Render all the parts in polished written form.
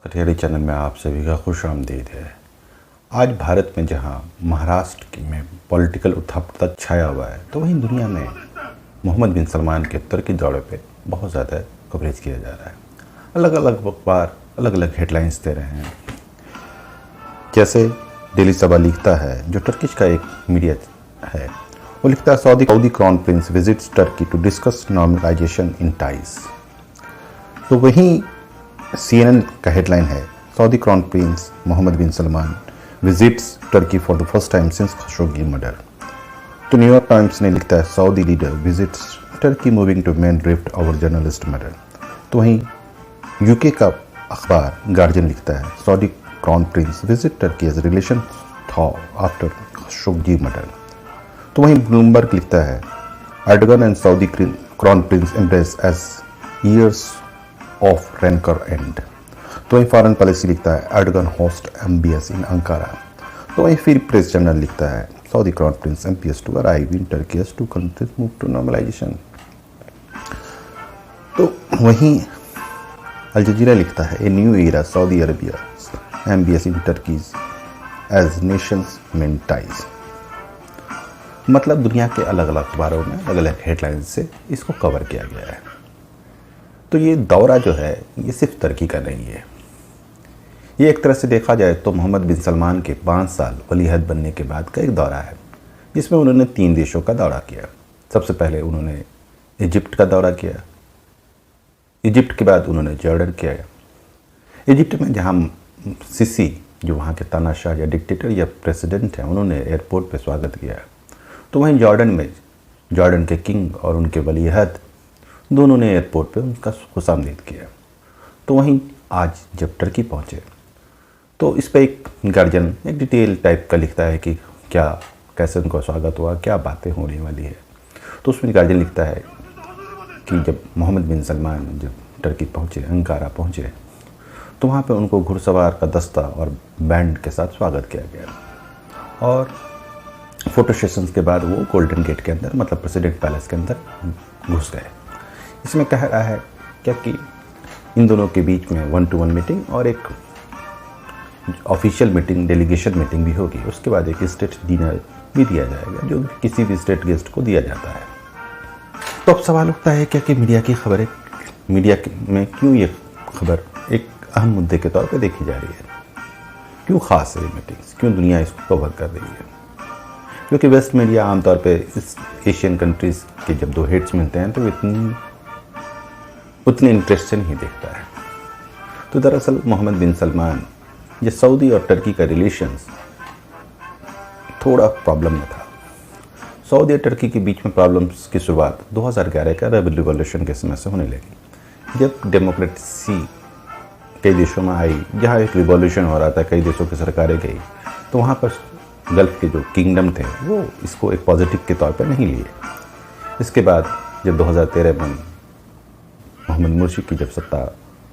Katiyari channel में आप सभी का खुश आमदीद है। आज भारत में जहां महाराष्ट्र में पॉलिटिकल उथल-पुथल छाया हुआ है, तो वहीं दुनिया में मोहम्मद बिन सलमान के तुर्की दौरे पे बहुत ज़्यादा कवरेज किया जा रहा है। अलग अलग अखबार अलग अलग हेडलाइंस दे रहे हैं। जैसे डेली सभा लिखता है, जो टर्किश का एक मीडिया है, वो लिखता है Saudi crown prince visits Turkey to discuss normalization in ties. तो वहीं CNN का हेडलाइन है Saudi crown prince Mohammed bin Salman visits Turkey for the first time since Khashoggi murder. तो न्यूयॉर्क टाइम्स ने लिखता है Saudi leader visits Turkey moving to mend rift over journalist murder. तो वहीं यूके का अखबार गार्जियन लिखता है Saudi crown prince visit Turkey as relation thaw after Khashoggi murder. तो वहीं ब्लूमबर्ग लिखता है Erdogan and Saudi crown prince embrace as years of rancor end. तो वहीं फॉरेन पॉलिसी लिखता है Erdogan host MBS in Ankara. तो वहीं फिर प्रेस जर्नल लिखता है Saudi crown prince MPS to arrive in Turkey as two countries move to normalization. तो वहीं अल जजीरा लिखता है a new era Saudi Arabia MBS in Turkey's as nations mend ties. मतलब दुनिया के अलग अलग अखबारों में अलग अलग हेडलाइन से इसको कवर किया गया है। तो ये दौरा जो है ये सिर्फ तुर्की का नहीं है। ये एक तरह से देखा जाए तो मोहम्मद बिन सलमान के 5 साल वलीअहद बनने के बाद का एक दौरा है, जिसमें उन्होंने 3 देशों का दौरा किया। सबसे पहले उन्होंने इजिप्ट का दौरा किया, इजिप्ट के बाद उन्होंने जॉर्डन किया। इजिप्ट में जहाँ सिसी जो वहाँ के तानाशाह या डिक्टेटर या प्रेसिडेंट हैं, उन्होंने एयरपोर्ट पर स्वागत किया। तो वहीं जॉर्डन में जॉर्डन के किंग और उनके वलीअहद दोनों ने एयरपोर्ट पे उनका खुशामदीद किया। तो वहीं आज जब टर्की पहुँचे तो इस पर एक गार्जियन एक डिटेल टाइप का लिखता है कि क्या कैसे उनका स्वागत हुआ, क्या बातें होने वाली है। तो उसमें गार्जियन लिखता है कि जब मोहम्मद बिन सलमान जब टर्की पहुँचे, अंकारा पहुँचे, तो वहाँ पे उनको घुड़सवार का दस्ता और बैंड के साथ स्वागत किया गया। और फोटो सेशंस के बाद वो गोल्डन गेट के अंदर मतलब प्रेसिडेंट पैलेस के अंदर घुस गए। इसमें कह रहा है क्या कि इन दोनों के बीच में 1-to-1 मीटिंग और एक ऑफिशियल मीटिंग, डेलीगेशन मीटिंग भी होगी। उसके बाद एक स्टेट डिनर भी दिया जाएगा, जो किसी भी स्टेट गेस्ट को दिया जाता है। तो अब सवाल उठता है क्या कि मीडिया की खबरें, मीडिया में क्यों ये खबर एक अहम मुद्दे के तौर पर देखी जा रही है, क्यों खास है ये मीटिंग्स, क्यों दुनिया इसको कवर कर रही है? क्योंकि वेस्ट मीडिया आमतौर पर इस एशियन कंट्रीज़ के जब 2 हेड्स मिलते हैं तो उतने इंटरेस्ट से नहीं देखता है। तो दरअसल मोहम्मद बिन सलमान ये सऊदी और टर्की का रिलेशंस थोड़ा प्रॉब्लम में था। सऊदी और टर्की के बीच में प्रॉब्लम्स की शुरुआत 2011 का अरब रिवॉल्यूशन के समय से होने लगी, जब डेमोक्रेसी कई देशों में आई, जहाँ एक रिवॉल्यूशन हो रहा था, कई देशों की सरकारें गई, तो वहाँ पर गल्फ़ के जो किंगडम थे वो इसको एक पॉजिटिव के तौर पर नहीं लिए। इसके बाद जब 2013 में मोहम्मद मुर्सी की जब सत्ता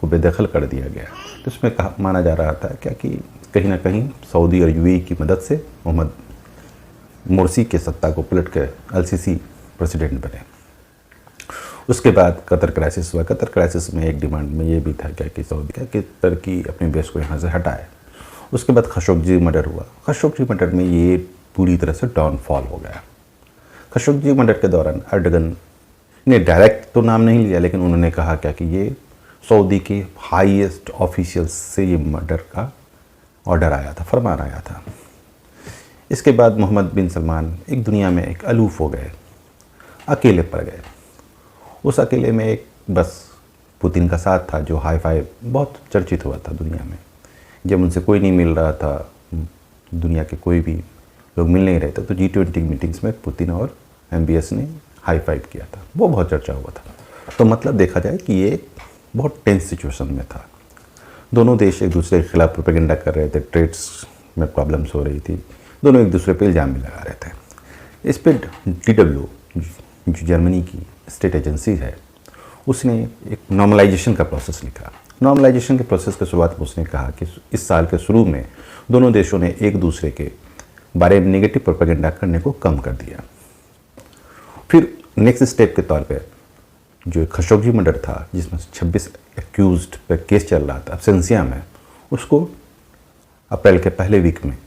को बेदखल कर दिया गया, तो उसमें माना जा रहा था क्या कि कहीं ना कहीं सऊदी और UAE की मदद से मोहम्मद मुर्सी के सत्ता को पलट कर LCC प्रेसिडेंट बने। उसके बाद कतर क्राइसिस हुआ। कतर क्राइसिस में एक डिमांड में ये भी था क्या कि सऊदी का कि तुर्की अपने बेस को यहाँ से हटाए। उसके बाद खशोगी मर्डर हुआ। खशोगी मर्डर में ये पूरी तरह से डाउनफॉल हो गया। खशोगी मर्डर के दौरान एर्डोगन ने डायरेक्ट तो नाम नहीं लिया, लेकिन उन्होंने कहा क्या कि ये सऊदी के हाईएस्ट ऑफिशियल्स से ये मर्डर का ऑर्डर आया था, फरमान आया था। इसके बाद मोहम्मद बिन सलमान एक दुनिया में एक अलूफ हो गए, अकेले पड़ गए। उस अकेले में एक बस पुतिन का साथ था, जो हाई फाई बहुत चर्चित हुआ था दुनिया में। जब उनसे कोई नहीं मिल रहा था, दुनिया के कोई भी लोग मिल नहीं रहे थे, तो G20 मीटिंग्स में पुतिन और MBS ने हाई फाइव किया था, वो बहुत चर्चा हुआ था। तो मतलब देखा जाए कि ये बहुत टेंस सिचुएशन में था। दोनों देश एक दूसरे के खिलाफ प्रोपेगेंडा कर रहे थे, ट्रेड्स में प्रॉब्लम्स हो रही थी, दोनों एक दूसरे पे इल्ज़ाम भी लगा रहे थे। इस पर DW जो जर्मनी की स्टेट एजेंसी है, उसने एक नॉर्मलाइजेशन का प्रोसेस लिखा। नॉर्मलाइजेशन के प्रोसेस की शुरुआत में उसने कहा कि इस साल के शुरू में दोनों देशों ने एक दूसरे के बारे में नेगेटिव प्रोपेगेंडा करने को कम कर दिया। फिर नेक्स्ट स्टेप के तौर पे जो खशोगी मर्डर था, जिसमें 26 एक्यूज्ड पे केस चल रहा था सेंसिया में, उसको अप्रैल के पहले वीक में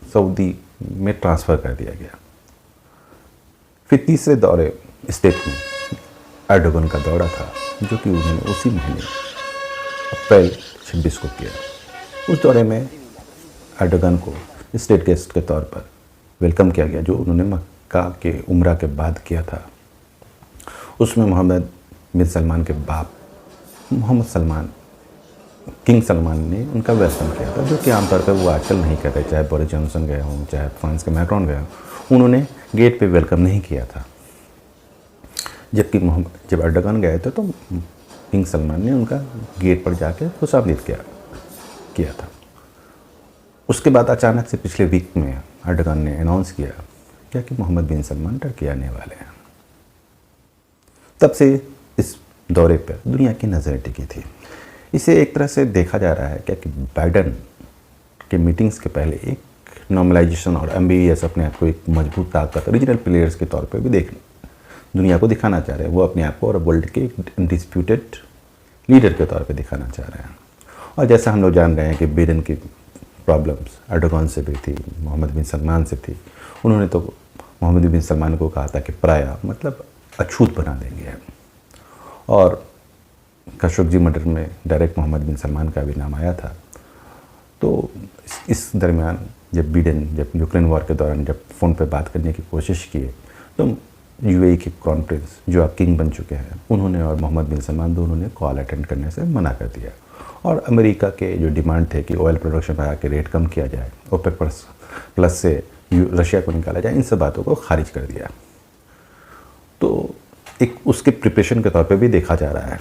सऊदी में ट्रांसफ़र कर दिया गया। फिर तीसरे दौरे स्टेट में एर्डोगन का दौरा था, जो कि उन्होंने उसी महीने अप्रैल 26 को किया। उस दौरे में एर्डोगन को स्टेट गेस्ट के तौर पर वेलकम किया गया, जो उन्होंने मक्का के उम्रा के बाद किया था। उसमें मोहम्मद बिन सलमान के बाप मोहम्मद सलमान, किंग सलमान ने उनका वेलकम किया था, जो कि आमतौर पर वो आजकल नहीं करते। चाहे बोरिस जॉनसन गए हों, चाहे फ्रांस के मैक्रोन गए हों, उन्होंने गेट पे वेलकम नहीं किया था। जबकि जब एर्डोगन गए थे तो किंग सलमान ने उनका गेट पर जाकर खुशामदीद किया था। उसके बाद अचानक से पिछले वीक में एर्डोगन ने अनाउंस किया कि मोहम्मद बिन सलमान टर्की आने वाले हैं। तब से इस दौरे पर दुनिया की नज़रें टिकी थी। इसे एक तरह से देखा जा रहा है कि बाइडन के मीटिंग्स के पहले एक नॉर्मलाइजेशन और एमबीएस अपने आप को एक मजबूत ताकत, रीजनल प्लेयर्स के तौर पे भी दुनिया को दिखाना चाह रहे हैं। वो अपने आप को और वर्ल्ड के एक डिस्प्यूटेड लीडर के तौर पे दिखाना चाह रहे हैं। और जैसा हम लोग जान रहे हैं कि बाइडन की प्रॉब्लम्स एर्डोगन से भी थी, मोहम्मद बिन सलमान से थी। उन्होंने तो मोहम्मद बिन सलमान को कहा था कि पराया मतलब अछूत बना देंगे। और खशोगी मर्डर में डायरेक्ट मोहम्मद बिन सलमान का भी नाम आया था। तो इस दरमियान जब यूक्रेन वॉर के दौरान जब फ़ोन पे बात करने की कोशिश की तो यूएई के क्राउन प्रिंस, जो अब किंग बन चुके हैं, उन्होंने और मोहम्मद बिन सलमान दोनों ने कॉल अटेंड करने से मना कर दिया। और अमेरिका के जो डिमांड थे कि ऑयल प्रोडक्शन बढ़ा के रेट कम किया जाए, ओपेक प्लस से रशिया को निकाला जाए, इन सब बातों को खारिज कर दिया। तो एक उसके प्रिपरेशन के तौर पे भी देखा जा रहा है।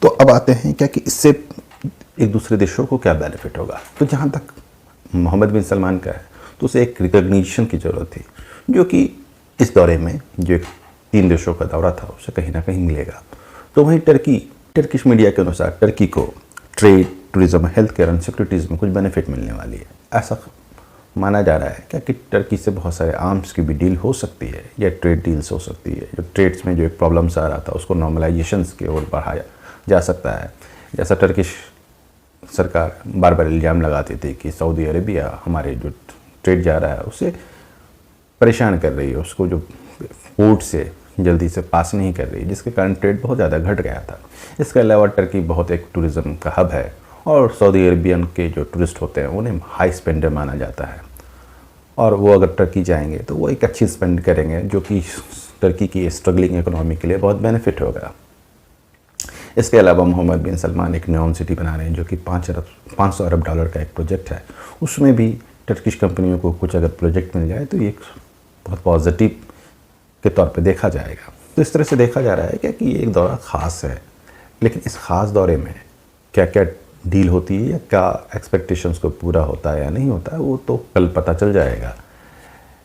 तो अब आते हैं कि इससे एक दूसरे देशों को क्या बेनिफिट होगा। तो जहाँ तक मोहम्मद बिन सलमान का है तो उसे एक रिकग्निशन की ज़रूरत थी, जो कि इस दौरे में जो एक 3 देशों का दौरा था उसे कहीं ना कहीं मिलेगा। तो वहीं टर्किश मीडिया के अनुसार टर्की को trade, tourism, health care and securities में कुछ बेनिफिट मिलने वाली है। ऐसा माना जा रहा है कि टर्की से बहुत सारे आर्म्स की भी डील हो सकती है या ट्रेड डील्स हो सकती है। जो ट्रेड्स में जो एक प्रॉब्लम्स आ रहा था उसको नॉर्मलाइजेशंस की ओर बढ़ाया जा सकता है। जैसा टर्किश सरकार बार बार इल्ज़ाम लगाती थी कि सऊदी अरेबिया हमारे जो ट्रेड जा रहा है उसे परेशान कर रही है, उसको जो पोर्ट से जल्दी से पास नहीं कर रही, जिसके कारण ट्रेड बहुत ज़्यादा घट गया था। इसके अलावा टर्की बहुत एक टूरिज़्म का हब है और सऊदी अरेबियन के जो टूरिस्ट होते हैं उन्हें हाई स्पेंडर माना जाता है। और वो अगर टर्की जाएंगे तो वो एक अच्छी स्पेंड करेंगे, जो कि टर्की की स्ट्रगलिंग इकोनॉमी के लिए बहुत बेनिफिट होगा। इसके अलावा मोहम्मद बिन सलमान एक न्योन सिटी बना रहे हैं, जो कि 500 अरब डॉलर का एक प्रोजेक्ट है। उसमें भी टर्किश कंपनियों को कुछ अगर प्रोजेक्ट मिल जाए तो ये एक बहुत पॉजिटिव के तौर पे देखा जाएगा। तो इस तरह से देखा जा रहा है कि ये एक दौरा ख़ास है, लेकिन इस ख़ास दौरे में क्या क्या डील होती है या क्या एक्सपेक्टेशंस को पूरा होता है या नहीं होता है, वो तो कल पता चल जाएगा।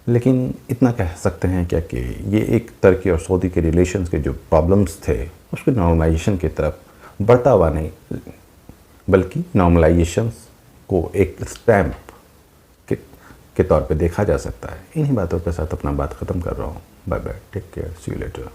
लेकिन इतना कह सकते हैं क्या कि ये एक टर्की और सऊदी के रिलेशंस के जो प्रॉब्लम्स थे उसके नॉर्मलाइजेशन की तरफ बढ़ता हुआ नहीं, बल्कि नॉर्मलाइजेशंस को एक स्टैम्प के तौर पे देखा जा सकता है। इन्हीं बातों के साथ अपना बात ख़त्म कर रहा हूँ। Bye bye, take care, see you letter.